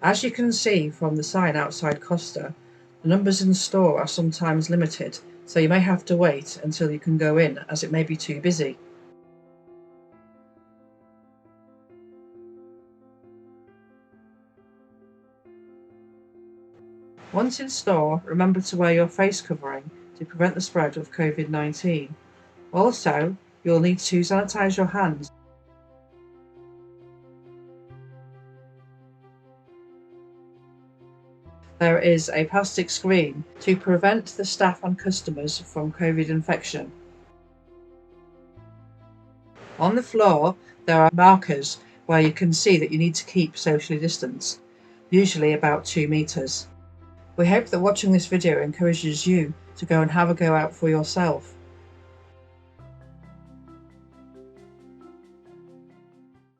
As you can see from the sign outside Costa, the numbers in store are sometimes limited, so you may have to wait until you can go in, as it may be too busy. Once in store, remember to wear your face covering to prevent the spread of COVID-19. Also, you'll need to sanitize your hands. There is a plastic screen to prevent the staff and customers from COVID infection. On the floor, there are markers where you can see that you need to keep socially distanced, usually about 2 meters. We hope that watching this video encourages you to go and have a go out for yourself.